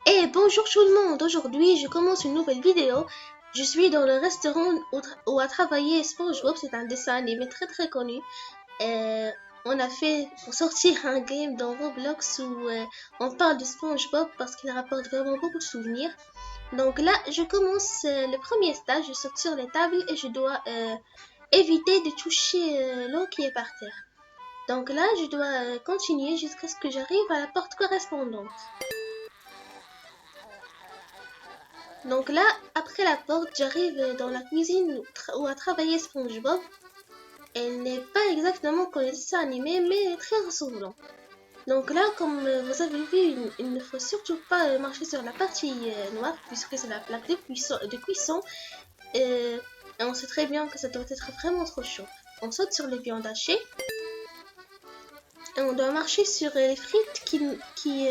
Et bonjour tout le monde, aujourd'hui je commence une nouvelle vidéo. Je suis dans le restaurant où a travaillé SpongeBob, c'est un dessin animé très connu. Euh, on a fait pour sortir un game dans Roblox où on parle de SpongeBob parce qu'il rapporte vraiment beaucoup de souvenirs. Donc là je commence le premier stage, je saute sur les tables et je dois éviter de toucher l'eau qui est par terre. Donc là je dois continuer jusqu'à ce que j'arrive à la porte correspondante. Donc là, après la porte, j'arrive dans la cuisine où a travaillé SpongeBob. Elle n'est pas exactement comme les dessins animés, mais très ressemblant. Donc là, comme vous avez vu, il ne faut surtout pas marcher sur la partie noire, puisque c'est la plaque de cuisson. Et on sait très bien que ça doit être vraiment trop chaud. On saute sur les viandes hachées et on doit marcher sur les frites qui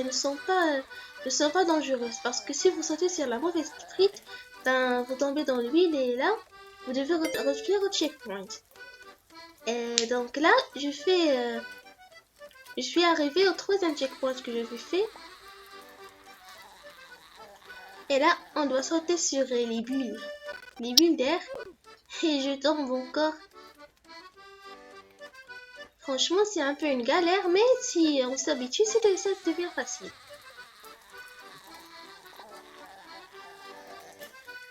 ne sont pas dangereuses. Parce que si vous sautez sur la mauvaise frite, ben, vous tombez dans l'huile et là, vous devez revenir au checkpoint. Et donc là, je suis arrivée au troisième checkpoint que j'avais fait. Et là, on doit sauter sur les bulles d'air. Et je tombe encore. Franchement, c'est un peu une galère, mais si on s'habitue, ça devient facile.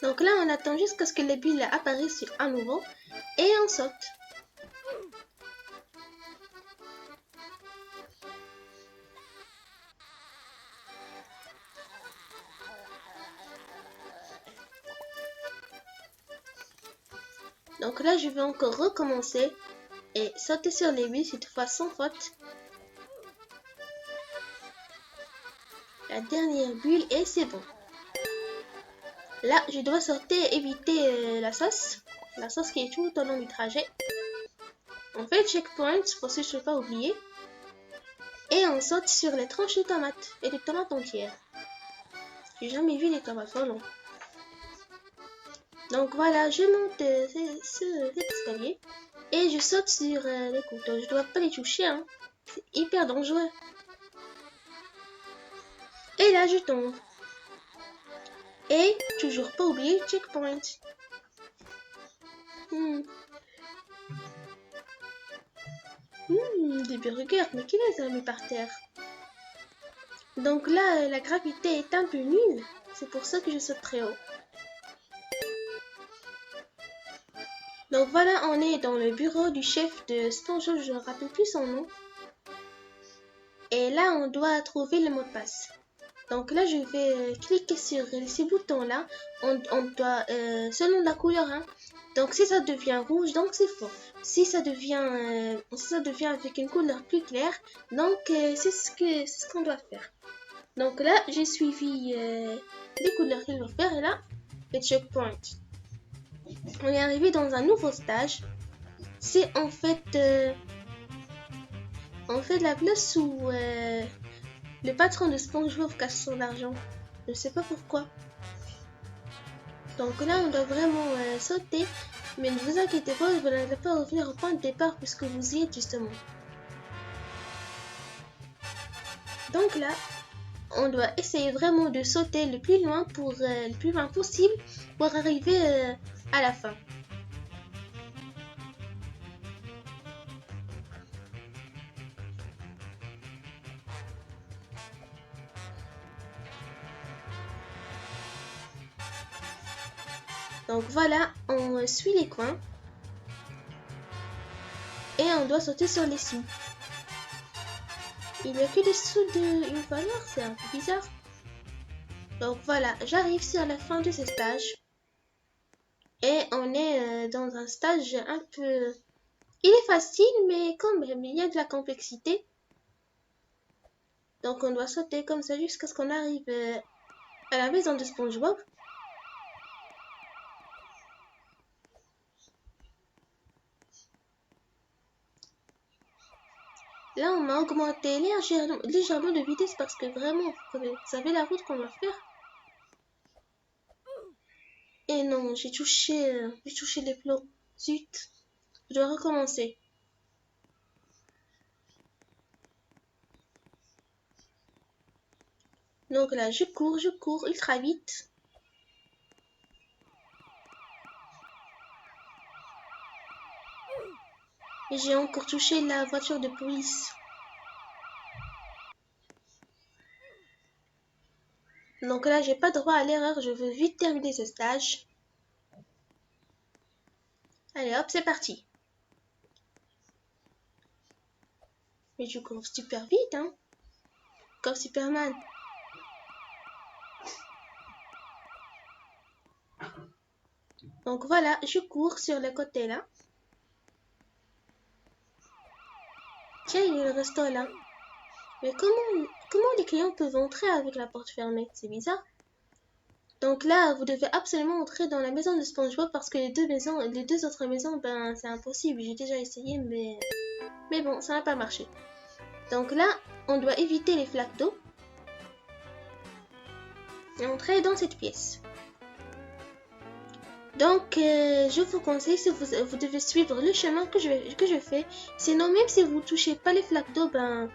Donc là, on attend jusqu'à ce que les bulles apparaissent à nouveau et on saute. Donc là, je vais encore recommencer et sauter sur les bulles cette fois sans faute. La dernière bulle et c'est bon. Là, je dois sauter et éviter la sauce qui est tout au long du trajet. On fait le checkpoint pour que je ne pas oublier. Et on saute sur les tranches de tomates et des tomates entières. J'ai jamais vu des tomates volantes. Donc voilà, je monte cet escalier et je saute sur les couteaux. Je dois pas les toucher, hein. C'est hyper dangereux. Et là, je tombe. Et toujours pas oublier le checkpoint. Des burgers, mais qui les a mis par terre? Donc là, la gravité est un peu nulle. C'est pour ça que je saute très haut. Donc voilà, on est dans le bureau du chef de SpongeBob, je ne me rappelle plus son nom. Et là, on doit trouver le mot de passe. Donc là, je vais cliquer sur ces boutons-là. On doit, selon la couleur, hein. Donc si ça devient rouge, donc c'est faux. Si ça devient avec une couleur plus claire, donc c'est ce qu'on doit faire. Donc là, j'ai suivi les couleurs qu'il doit faire et là, le checkpoint. On est arrivé dans un nouveau stage. C'est en fait la place où le patron de SpongeBob cache son argent. Je ne sais pas pourquoi. Donc là, on doit vraiment sauter. Mais ne vous inquiétez pas, vous n'allez pas revenir au point de départ puisque vous y êtes justement. Donc là, on doit essayer vraiment de sauter le plus loin possible pour arriver à la fin. Donc voilà, on suit les coins et on doit sauter sur les sous. Il n'y a que des sous d'une valeur, c'est un peu bizarre. Donc voilà, j'arrive sur la fin de ce stage et on est dans un stage un peu... Il est facile, mais quand même, il y a de la complexité. Donc on doit sauter comme ça jusqu'à ce qu'on arrive à la maison de SpongeBob. Là, on m'a augmenté légèrement de vitesse parce que vraiment, vous savez la route qu'on va faire. Et non, j'ai touché les plombs. Zut, je dois recommencer. Donc là, je cours ultra vite. Et j'ai encore touché la voiture de police. Donc là, j'ai pas droit à l'erreur. Je veux vite terminer ce stage. Allez, hop, c'est parti. Mais je cours super vite, hein. Comme Superman. Donc voilà, je cours sur le côté là. Tiens, il y a le resto là. Mais comment les clients peuvent entrer avec la porte fermée? C'est bizarre. Donc là, vous devez absolument entrer dans la maison de SpongeBob parce que les deux autres maisons, ben c'est impossible. J'ai déjà essayé, mais bon, ça n'a pas marché. Donc là, on doit éviter les flaques d'eau et entrer dans cette pièce. Donc, je vous conseille, si vous devez suivre le chemin que je fais. Sinon, même si vous ne touchez pas les flaques d'eau, ben,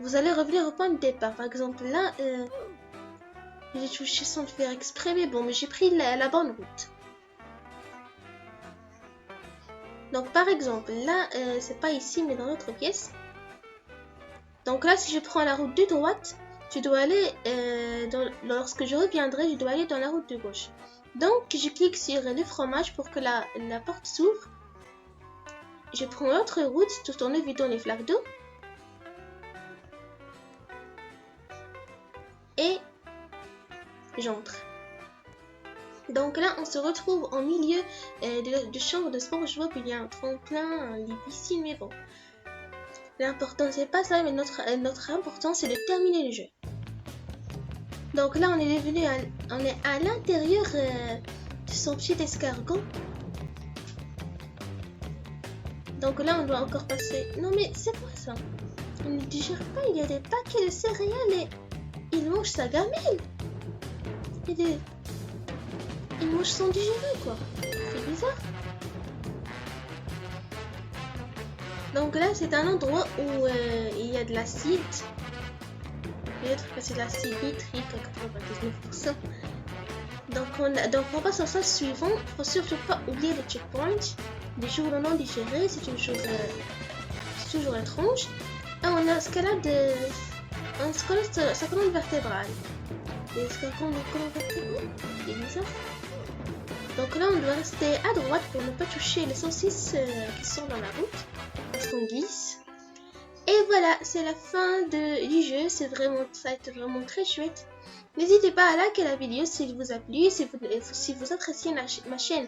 vous allez revenir au point de départ. Par exemple, là, j'ai touché sans le faire exprès, mais bon, mais j'ai pris la bonne route. Donc, par exemple, là, c'est pas ici, mais dans l'autre pièce. Donc là, si je prends la route de droite, je dois aller, lorsque je reviendrai, je dois aller dans la route de gauche. Donc, je clique sur le fromage pour que la porte s'ouvre. Je prends l'autre route tout en évitant les flaques d'eau. Et j'entre. Donc là, on se retrouve en milieu de chambre de SpongeBob. Il y a un tremplin, des piscines, mais bon. L'important, c'est pas ça, mais notre important, c'est de terminer le jeu. Donc là, on est à l'intérieur de son petit escargot. Donc là, on doit encore passer... Non mais c'est quoi ça? On ne digère pas, il y a des paquets de céréales et il mange sa gamelle. Il mange sans digérer, quoi. C'est bizarre. Donc là, c'est un endroit où il y a de l'acide. Peut-être que c'est de l'acide nitrique, 99%. Donc on passe au sens suivant. Il ne faut surtout pas oublier le checkpoint. Des jours non digérés, c'est toujours étrange. Et on a escalade sa colonne vertébrale. C'est bizarre. Donc là, on doit rester à droite pour ne pas toucher les saucisses qui sont dans la route. Parce qu'on glisse. Et voilà, c'est la fin du jeu. Ça a été vraiment très chouette. N'hésitez pas à liker la vidéo s'il vous a plu. Si vous appréciez ma chaîne,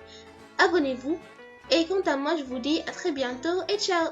abonnez-vous. Et quant à moi, je vous dis à très bientôt et ciao!